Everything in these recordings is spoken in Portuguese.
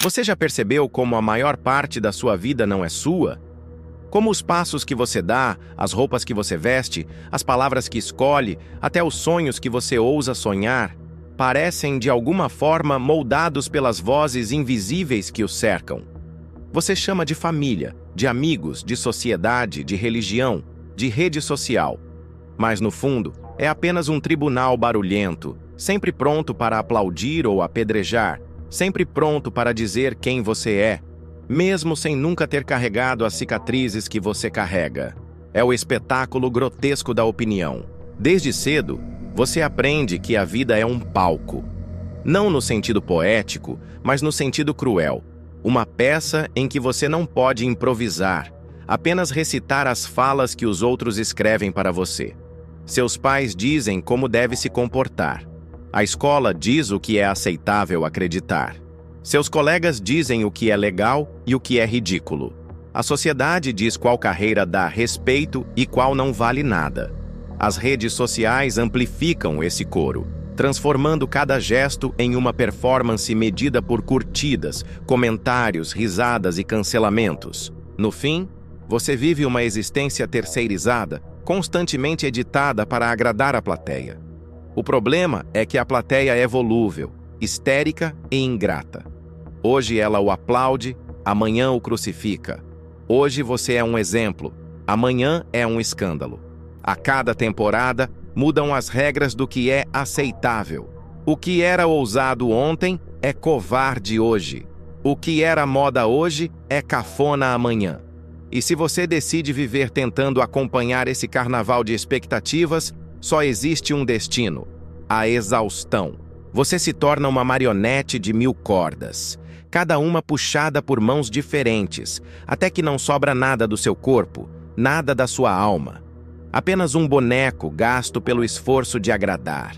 Você já percebeu como a maior parte da sua vida não é sua? Como os passos que você dá, as roupas que você veste, as palavras que escolhe, até os sonhos que você ousa sonhar, parecem de alguma forma moldados pelas vozes invisíveis que os cercam. Você chama de família, de amigos, de sociedade, de religião, de rede social. Mas no fundo, é apenas um tribunal barulhento, sempre pronto para aplaudir ou apedrejar, sempre pronto para dizer quem você é, mesmo sem nunca ter carregado as cicatrizes que você carrega. É o espetáculo grotesco da opinião. Desde cedo, você aprende que a vida é um palco. Não no sentido poético, mas no sentido cruel. Uma peça em que você não pode improvisar, apenas recitar as falas que os outros escrevem para você. Seus pais dizem como deve se comportar. A escola diz o que é aceitável acreditar. Seus colegas dizem o que é legal e o que é ridículo. A sociedade diz qual carreira dá respeito e qual não vale nada. As redes sociais amplificam esse coro, transformando cada gesto em uma performance medida por curtidas, comentários, risadas e cancelamentos. No fim, você vive uma existência terceirizada, constantemente editada para agradar a plateia. O problema é que a plateia é volúvel, histérica e ingrata. Hoje ela o aplaude, amanhã o crucifica. Hoje você é um exemplo, amanhã é um escândalo. A cada temporada, mudam as regras do que é aceitável. O que era ousado ontem é covarde hoje. O que era moda hoje é cafona amanhã. E se você decide viver tentando acompanhar esse carnaval de expectativas, só existe um destino: a exaustão. Você se torna uma marionete de 1000 cordas, cada uma puxada por mãos diferentes, até que não sobra nada do seu corpo, nada da sua alma. Apenas um boneco gasto pelo esforço de agradar.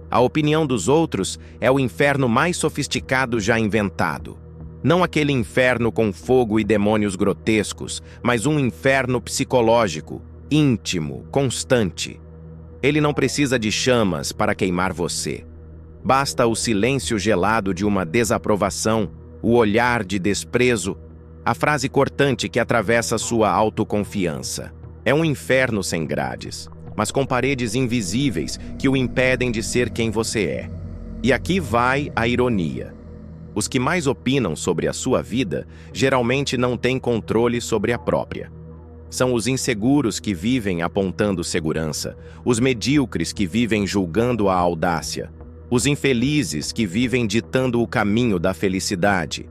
A opinião dos outros é o inferno mais sofisticado já inventado. Não aquele inferno com fogo e demônios grotescos, mas um inferno psicológico, íntimo, constante. Ele não precisa de chamas para queimar você. Basta o silêncio gelado de uma desaprovação, o olhar de desprezo, a frase cortante que atravessa sua autoconfiança. É um inferno sem grades, mas com paredes invisíveis que o impedem de ser quem você é. E aqui vai a ironia. Os que mais opinam sobre a sua vida geralmente não têm controle sobre a própria. São os inseguros que vivem apontando segurança, os medíocres que vivem julgando a audácia, os infelizes que vivem ditando o caminho da felicidade.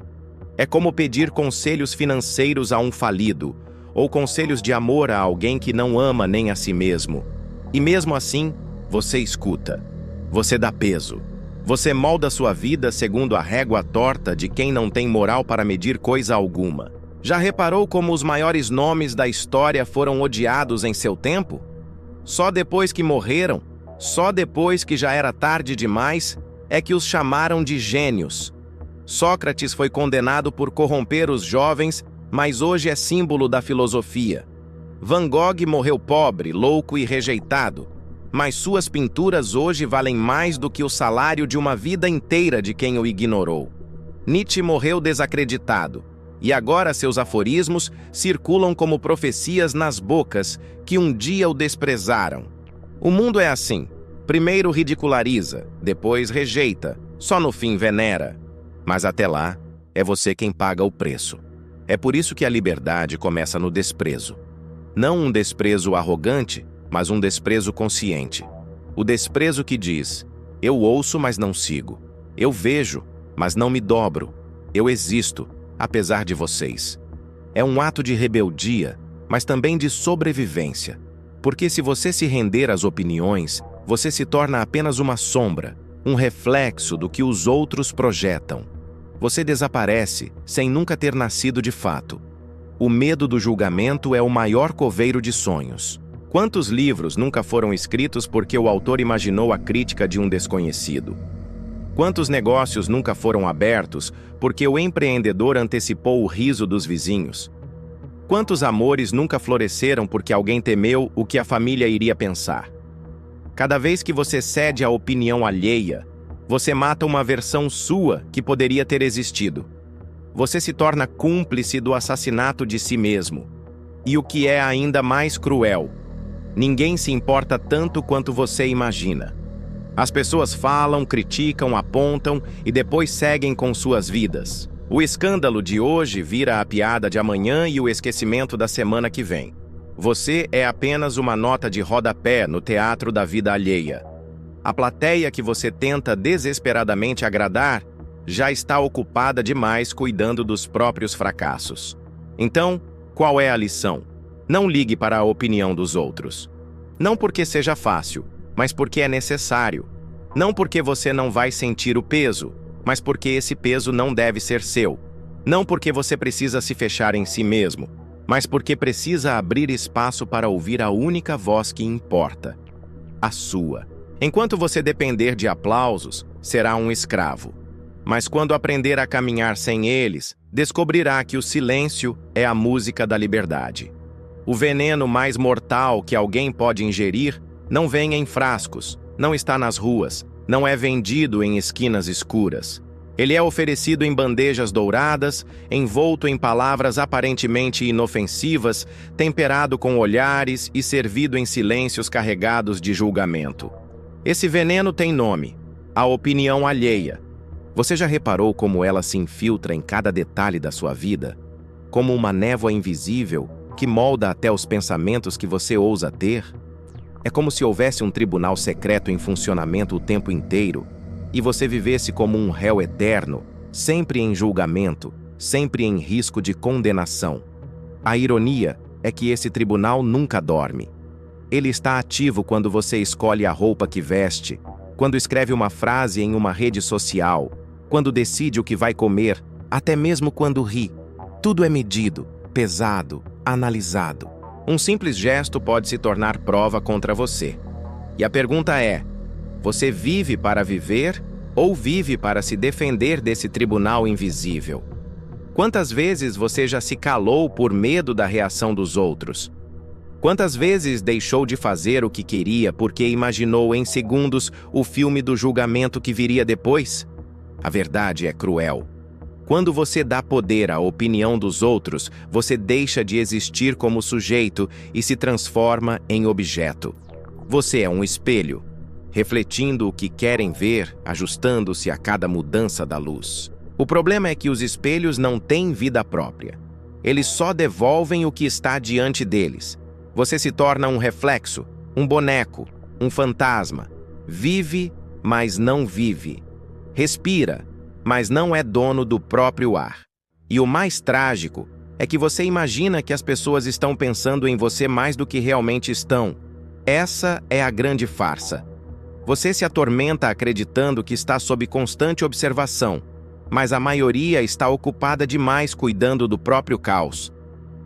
É como pedir conselhos financeiros a um falido, ou conselhos de amor a alguém que não ama nem a si mesmo. E mesmo assim, você escuta. Você dá peso. Você molda sua vida segundo a régua torta de quem não tem moral para medir coisa alguma. Já reparou como os maiores nomes da história foram odiados em seu tempo? Só depois que morreram, só depois que já era tarde demais, é que os chamaram de gênios. Sócrates foi condenado por corromper os jovens, mas hoje é símbolo da filosofia. Van Gogh morreu pobre, louco e rejeitado, mas suas pinturas hoje valem mais do que o salário de uma vida inteira de quem o ignorou. Nietzsche morreu desacreditado, e agora seus aforismos circulam como profecias nas bocas que um dia o desprezaram. O mundo é assim: primeiro ridiculariza, depois rejeita, só no fim venera. Mas até lá, é você quem paga o preço. É por isso que a liberdade começa no desprezo. Não um desprezo arrogante, mas um desprezo consciente. O desprezo que diz: eu ouço, mas não sigo. Eu vejo, mas não me dobro. Eu existo, apesar de vocês. É um ato de rebeldia, mas também de sobrevivência. Porque se você se render às opiniões, você se torna apenas uma sombra, um reflexo do que os outros projetam. Você desaparece sem nunca ter nascido de fato. O medo do julgamento é o maior coveiro de sonhos. Quantos livros nunca foram escritos porque o autor imaginou a crítica de um desconhecido? Quantos negócios nunca foram abertos porque o empreendedor antecipou o riso dos vizinhos? Quantos amores nunca floresceram porque alguém temeu o que a família iria pensar? Cada vez que você cede à opinião alheia, você mata uma versão sua que poderia ter existido. você se torna cúmplice do assassinato de si mesmo. E o que é ainda mais cruel, ninguém se importa tanto quanto você imagina. As pessoas falam, criticam, apontam e depois seguem com suas vidas. O escândalo de hoje vira a piada de amanhã e o esquecimento da semana que vem. Você é apenas uma nota de rodapé no teatro da vida alheia. A plateia que você tenta desesperadamente agradar já está ocupada demais cuidando dos próprios fracassos. Então, qual é a lição? Não ligue para a opinião dos outros. Não porque seja fácil, mas porque é necessário. Não porque você não vai sentir o peso, mas porque esse peso não deve ser seu. Não porque você precisa se fechar em si mesmo, mas porque precisa abrir espaço para ouvir a única voz que importa, a sua. Enquanto você depender de aplausos, será um escravo. Mas quando aprender a caminhar sem eles, descobrirá que o silêncio é a música da liberdade. O veneno mais mortal que alguém pode ingerir não vem em frascos, não está nas ruas, não é vendido em esquinas escuras. Ele é oferecido em bandejas douradas, envolto em palavras aparentemente inofensivas, temperado com olhares e servido em silêncios carregados de julgamento. Esse veneno tem nome: a opinião alheia. Você já reparou como ela se infiltra em cada detalhe da sua vida? Como uma névoa invisível que molda até os pensamentos que você ousa ter? É como se houvesse um tribunal secreto em funcionamento o tempo inteiro e você vivesse como um réu eterno, sempre em julgamento, sempre em risco de condenação. A ironia é que esse tribunal nunca dorme. Ele está ativo quando você escolhe a roupa que veste, quando escreve uma frase em uma rede social, quando decide o que vai comer, até mesmo quando ri. Tudo é medido, pesado, analisado. Um simples gesto pode se tornar prova contra você. E a pergunta é: você vive para viver ou vive para se defender desse tribunal invisível? Quantas vezes você já se calou por medo da reação dos outros? Quantas vezes deixou de fazer o que queria porque imaginou em segundos o filme do julgamento que viria depois? A verdade é cruel. Quando você dá poder à opinião dos outros, você deixa de existir como sujeito e se transforma em objeto. Você é um espelho, refletindo o que querem ver, ajustando-se a cada mudança da luz. O problema é que os espelhos não têm vida própria. Eles só devolvem o que está diante deles. Você se torna um reflexo, um boneco, um fantasma. Vive, mas não vive. Respira, mas não é dono do próprio ar. E o mais trágico é que você imagina que as pessoas estão pensando em você mais do que realmente estão. Essa é a grande farsa. Você se atormenta acreditando que está sob constante observação, mas a maioria está ocupada demais cuidando do próprio caos.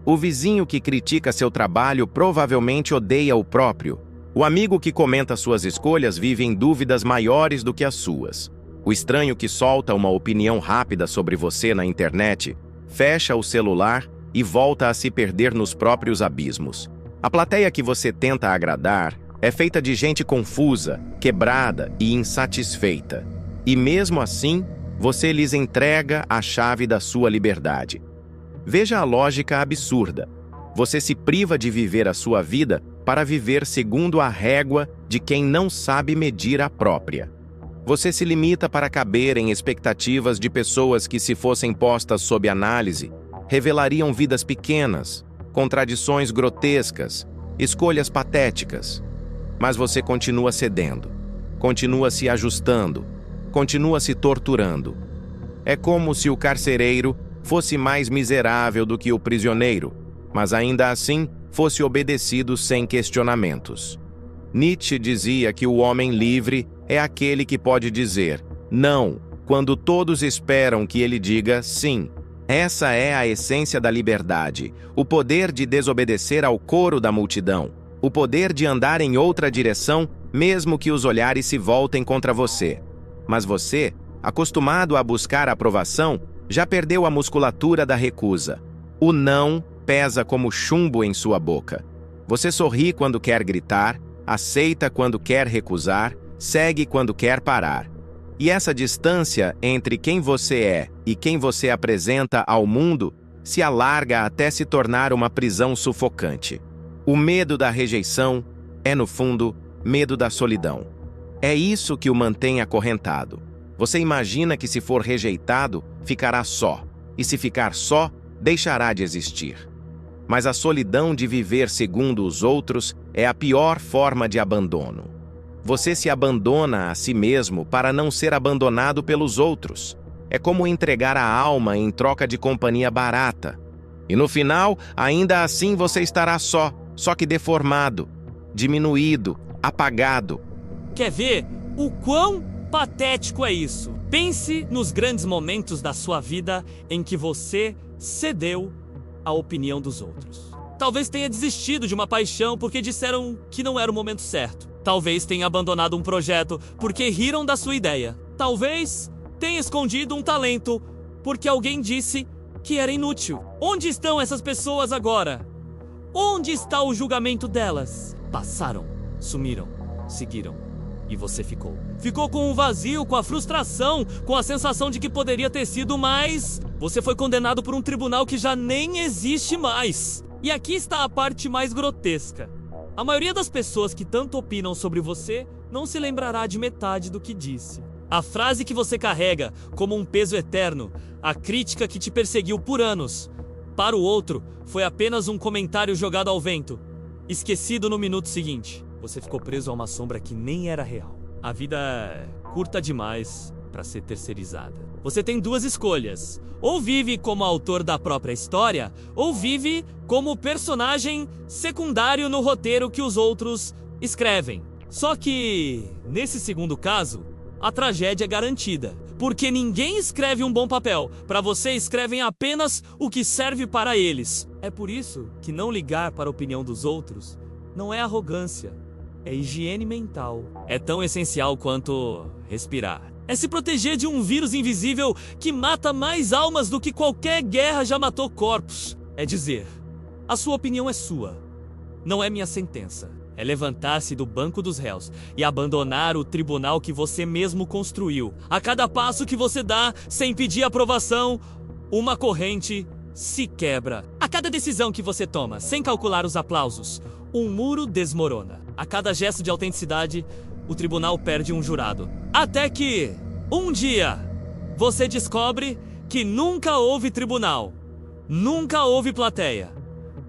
O vizinho que critica seu trabalho provavelmente odeia o próprio. O amigo que comenta suas escolhas vive em dúvidas maiores do que as suas. O estranho que solta uma opinião rápida sobre você na internet fecha o celular e volta a se perder nos próprios abismos. A plateia que você tenta agradar é feita de gente confusa, quebrada e insatisfeita. E mesmo assim, você lhes entrega a chave da sua liberdade. Veja a lógica absurda. Você se priva de viver a sua vida para viver segundo a régua de quem não sabe medir a própria. Você se limita para caber em expectativas de pessoas que, se fossem postas sob análise, revelariam vidas pequenas, contradições grotescas, escolhas patéticas. Mas você continua cedendo, continua se ajustando, continua se torturando. É como se o carcereiro fosse mais miserável do que o prisioneiro, mas ainda assim fosse obedecido sem questionamentos. Nietzsche dizia que o homem livre é aquele que pode dizer não quando todos esperam que ele diga sim. Essa é a essência da liberdade, o poder de desobedecer ao coro da multidão, o poder de andar em outra direção, mesmo que os olhares se voltem contra você. Mas você, acostumado a buscar aprovação, já perdeu a musculatura da recusa. O não pesa como chumbo em sua boca. Você sorri quando quer gritar, aceita quando quer recusar, segue quando quer parar. E essa distância entre quem você é e quem você apresenta ao mundo se alarga até se tornar uma prisão sufocante. O medo da rejeição é, no fundo, medo da solidão. É isso que o mantém acorrentado. Você imagina que se for rejeitado, ficará só, e se ficar só, deixará de existir. Mas a solidão de viver segundo os outros é a pior forma de abandono. Você se abandona a si mesmo para não ser abandonado pelos outros. É como entregar a alma em troca de companhia barata. E no final, ainda assim você estará só que deformado, diminuído, apagado. Quer ver o quão patético é isso? Pense nos grandes momentos da sua vida em que você cedeu à opinião dos outros. Talvez tenha desistido de uma paixão porque disseram que não era o momento certo. Talvez tenha abandonado um projeto porque riram da sua ideia. Talvez tenha escondido um talento porque alguém disse que era inútil. Onde estão essas pessoas agora? Onde está o julgamento delas? Passaram, sumiram, seguiram. E você ficou. Ficou com um vazio, com a frustração, com a sensação de que poderia ter sido mais. Você foi condenado por um tribunal que já nem existe mais. E aqui está a parte mais grotesca. A maioria das pessoas que tanto opinam sobre você não se lembrará de metade do que disse. A frase que você carrega como um peso eterno, a crítica que te perseguiu por anos, para o outro foi apenas um comentário jogado ao vento, esquecido no minuto seguinte. Você ficou preso a uma sombra que nem era real. A vida é curta demais para ser terceirizada. Você tem duas escolhas. Ou vive como autor da própria história, ou vive como personagem secundário no roteiro que os outros escrevem. Só que, nesse segundo caso, a tragédia é garantida. Porque ninguém escreve um bom papel. Para você, escrevem apenas o que serve para eles. É por isso que não ligar para a opinião dos outros não é arrogância. É higiene mental. É tão essencial quanto respirar. É se proteger de um vírus invisível que mata mais almas do que qualquer guerra já matou corpos. É dizer, a sua opinião é sua. Não é minha sentença. É levantar-se do banco dos réus e abandonar o tribunal que você mesmo construiu. A cada passo que você dá, sem pedir aprovação, uma corrente se quebra. A cada decisão que você toma, sem calcular os aplausos, um muro desmorona. A cada gesto de autenticidade, o tribunal perde um jurado. Até que, um dia, você descobre que nunca houve tribunal, nunca houve plateia,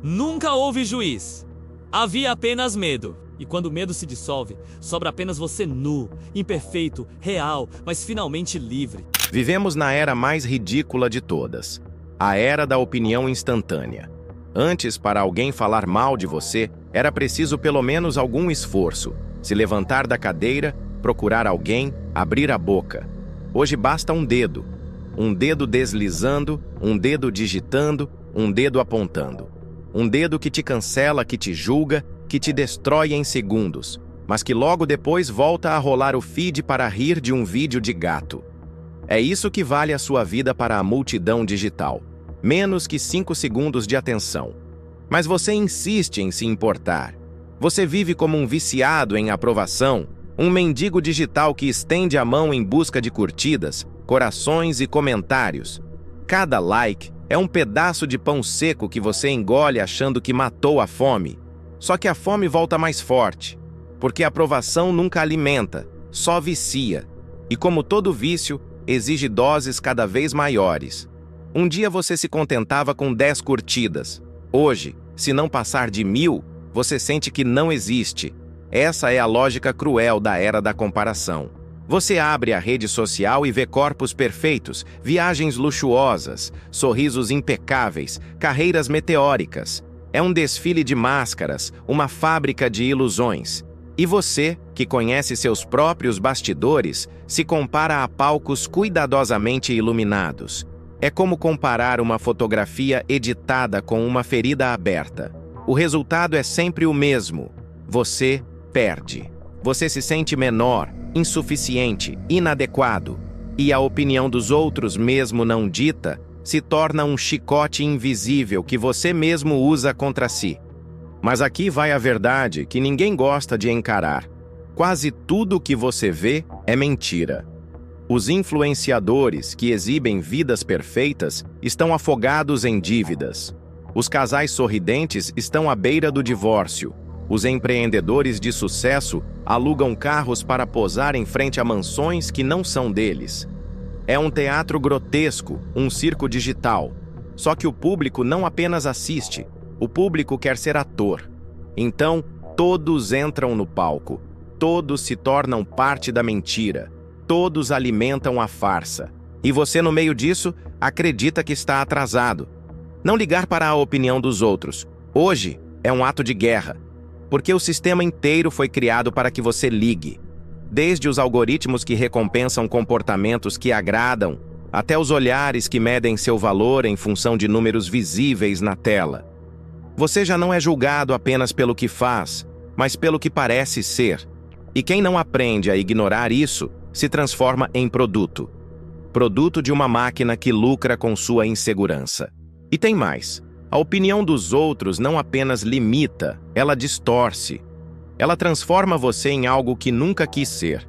nunca houve juiz. Havia apenas medo. E quando o medo se dissolve, sobra apenas você nu, imperfeito, real, mas finalmente livre. Vivemos na era mais ridícula de todas, a era da opinião instantânea. Antes, para alguém falar mal de você, era preciso pelo menos algum esforço. Se levantar da cadeira, procurar alguém, abrir a boca. Hoje basta um dedo deslizando, um dedo digitando, um dedo apontando. Um dedo que te cancela, que te julga, que te destrói em segundos, mas que logo depois volta a rolar o feed para rir de um vídeo de gato. É isso que vale a sua vida para a multidão digital. Menos que 5 segundos de atenção. Mas você insiste em se importar. Você vive como um viciado em aprovação, um mendigo digital que estende a mão em busca de curtidas, corações e comentários. Cada like é um pedaço de pão seco que você engole achando que matou a fome. Só que a fome volta mais forte, porque a aprovação nunca alimenta, só vicia. E como todo vício, exige doses cada vez maiores. Um dia você se contentava com 10 curtidas. Hoje, se não passar de 1000, você sente que não existe. Essa é a lógica cruel da era da comparação. Você abre a rede social e vê corpos perfeitos, viagens luxuosas, sorrisos impecáveis, carreiras meteóricas. É um desfile de máscaras, uma fábrica de ilusões. E você, que conhece seus próprios bastidores, se compara a palcos cuidadosamente iluminados. É como comparar uma fotografia editada com uma ferida aberta. O resultado é sempre o mesmo. Você perde. Você se sente menor, insuficiente, inadequado. E a opinião dos outros, mesmo não dita, se torna um chicote invisível que você mesmo usa contra si. Mas aqui vai a verdade que ninguém gosta de encarar. Quase tudo que você vê é mentira. Os influenciadores que exibem vidas perfeitas estão afogados em dívidas. Os casais sorridentes estão à beira do divórcio. Os empreendedores de sucesso alugam carros para posar em frente a mansões que não são deles. É um teatro grotesco, um circo digital. Só que o público não apenas assiste, o público quer ser ator. Então, todos entram no palco, todos se tornam parte da mentira, todos alimentam a farsa. E você, no meio disso, acredita que está atrasado. Não ligar para a opinião dos outros. Hoje é um ato de guerra, porque o sistema inteiro foi criado para que você ligue. Desde os algoritmos que recompensam comportamentos que agradam, até os olhares que medem seu valor em função de números visíveis na tela. Você já não é julgado apenas pelo que faz, mas pelo que parece ser. E quem não aprende a ignorar isso, se transforma em produto. Produto de uma máquina que lucra com sua insegurança. E tem mais. A opinião dos outros não apenas limita, ela distorce. Ela transforma você em algo que nunca quis ser.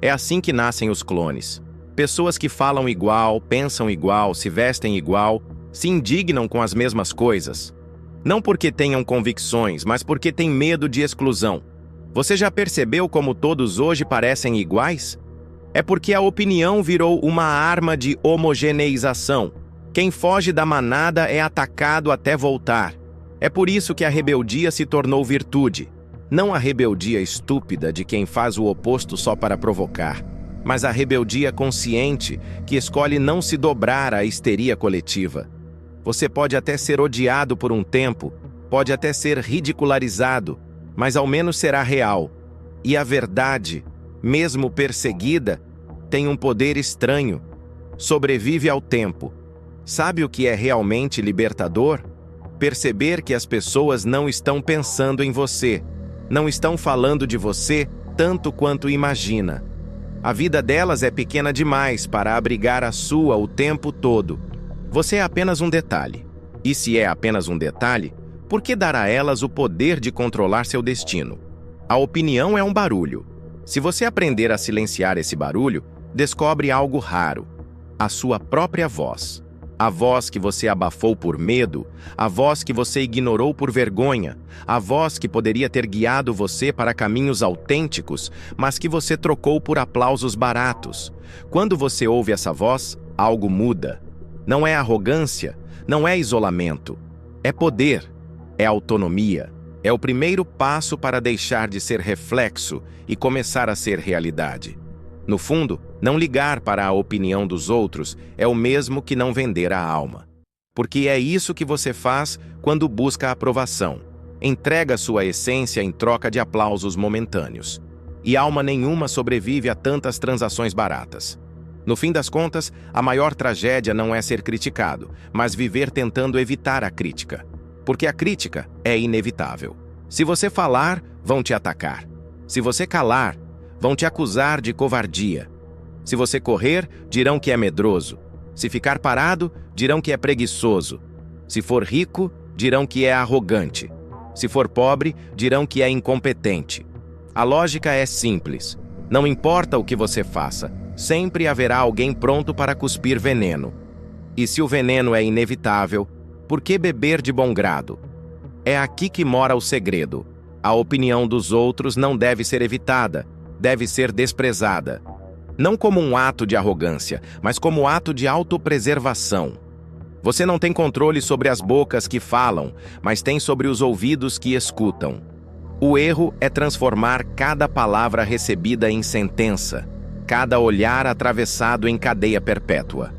É assim que nascem os clones. Pessoas que falam igual, pensam igual, se vestem igual, se indignam com as mesmas coisas. Não porque tenham convicções, mas porque têm medo de exclusão. Você já percebeu como todos hoje parecem iguais? É porque a opinião virou uma arma de homogeneização. Quem foge da manada é atacado até voltar. É por isso que a rebeldia se tornou virtude. Não a rebeldia estúpida de quem faz o oposto só para provocar, mas a rebeldia consciente que escolhe não se dobrar à histeria coletiva. Você pode até ser odiado por um tempo, pode até ser ridicularizado, mas ao menos será real. E a verdade, mesmo perseguida, tem um poder estranho. Sobrevive ao tempo. Sabe o que é realmente libertador? Perceber que as pessoas não estão pensando em você, não estão falando de você tanto quanto imagina. A vida delas é pequena demais para abrigar a sua o tempo todo. Você é apenas um detalhe. E se é apenas um detalhe, por que dar a elas o poder de controlar seu destino? A opinião é um barulho. Se você aprender a silenciar esse barulho, descobre algo raro: a sua própria voz. A voz que você abafou por medo, a voz que você ignorou por vergonha, a voz que poderia ter guiado você para caminhos autênticos, mas que você trocou por aplausos baratos. Quando você ouve essa voz, algo muda. Não é arrogância, não é isolamento. É poder, é autonomia. É o primeiro passo para deixar de ser reflexo e começar a ser realidade. No fundo, não ligar para a opinião dos outros é o mesmo que não vender a alma. Porque é isso que você faz quando busca aprovação. Entrega sua essência em troca de aplausos momentâneos. E alma nenhuma sobrevive a tantas transações baratas. No fim das contas, a maior tragédia não é ser criticado, mas viver tentando evitar a crítica. Porque a crítica é inevitável. Se você falar, vão te atacar. Se você calar, vão te acusar de covardia. Se você correr, dirão que é medroso. Se ficar parado, dirão que é preguiçoso. Se for rico, dirão que é arrogante. Se for pobre, dirão que é incompetente. A lógica é simples. Não importa o que você faça, sempre haverá alguém pronto para cuspir veneno. E se o veneno é inevitável, por que beber de bom grado? É aqui que mora o segredo. A opinião dos outros não deve ser evitada, deve ser desprezada. Não como um ato de arrogância, mas como ato de autopreservação. Você não tem controle sobre as bocas que falam, mas tem sobre os ouvidos que escutam. O erro é transformar cada palavra recebida em sentença, cada olhar atravessado em cadeia perpétua.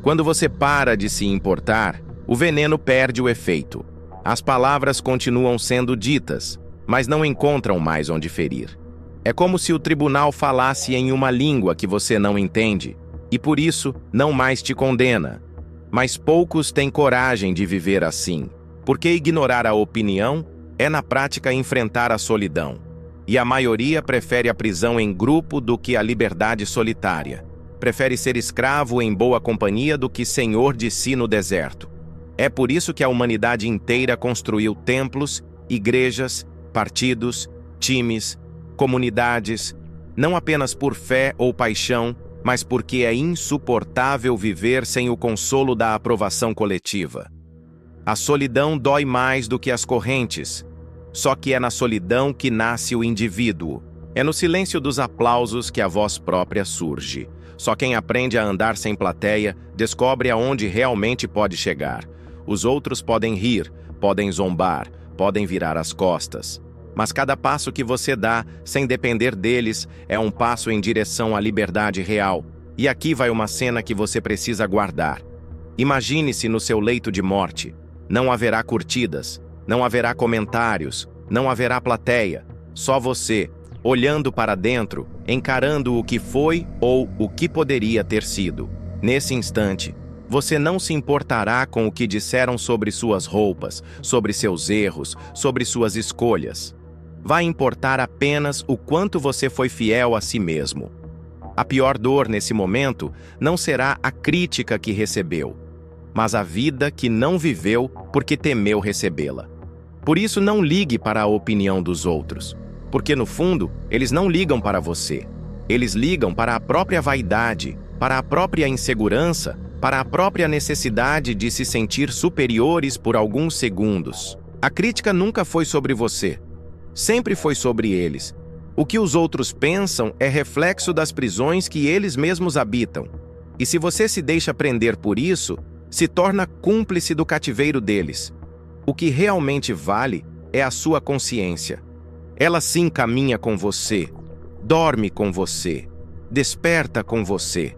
Quando você para de se importar, o veneno perde o efeito. As palavras continuam sendo ditas, mas não encontram mais onde ferir. É como se o tribunal falasse em uma língua que você não entende, e por isso não mais te condena. Mas poucos têm coragem de viver assim, porque ignorar a opinião é na prática enfrentar a solidão. E a maioria prefere a prisão em grupo do que a liberdade solitária. Prefere ser escravo em boa companhia do que senhor de si no deserto. É por isso que a humanidade inteira construiu templos, igrejas, partidos, times, comunidades, não apenas por fé ou paixão, mas porque é insuportável viver sem o consolo da aprovação coletiva. A solidão dói mais do que as correntes, só que é na solidão que nasce o indivíduo. É no silêncio dos aplausos que a voz própria surge. Só quem aprende a andar sem plateia descobre aonde realmente pode chegar. Os outros podem rir, podem zombar, podem virar as costas. Mas cada passo que você dá, sem depender deles, é um passo em direção à liberdade real. E aqui vai uma cena que você precisa guardar. Imagine-se no seu leito de morte. Não haverá curtidas, não haverá comentários, não haverá plateia. Só você, olhando para dentro, encarando o que foi ou o que poderia ter sido. Nesse instante, você não se importará com o que disseram sobre suas roupas, sobre seus erros, sobre suas escolhas. Vai importar apenas o quanto você foi fiel a si mesmo. A pior dor nesse momento não será a crítica que recebeu, mas a vida que não viveu porque temeu recebê-la. Por isso, não ligue para a opinião dos outros, porque no fundo, eles não ligam para você. Eles ligam para a própria vaidade, para a própria insegurança, para a própria necessidade de se sentir superiores por alguns segundos. A crítica nunca foi sobre você. Sempre foi sobre eles. O que os outros pensam é reflexo das prisões que eles mesmos habitam. E se você se deixa prender por isso, se torna cúmplice do cativeiro deles. O que realmente vale é a sua consciência. Ela sim caminha com você, dorme com você, desperta com você.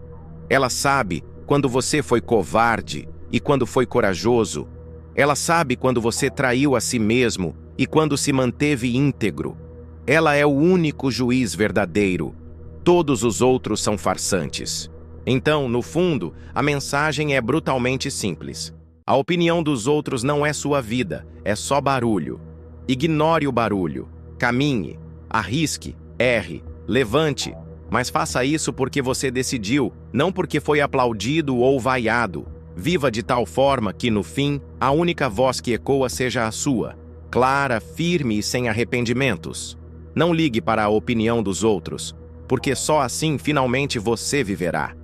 Ela sabe quando você foi covarde e quando foi corajoso. Ela sabe quando você traiu a si mesmo e quando se manteve íntegro. Ela é o único juiz verdadeiro. Todos os outros são farsantes. Então, no fundo, a mensagem é brutalmente simples. A opinião dos outros não é sua vida, é só barulho. Ignore o barulho. Caminhe, arrisque, erre, levante, mas faça isso porque você decidiu, não porque foi aplaudido ou vaiado. Viva de tal forma que, no fim, a única voz que ecoa seja a sua, clara, firme e sem arrependimentos. Não ligue para a opinião dos outros, porque só assim finalmente você viverá.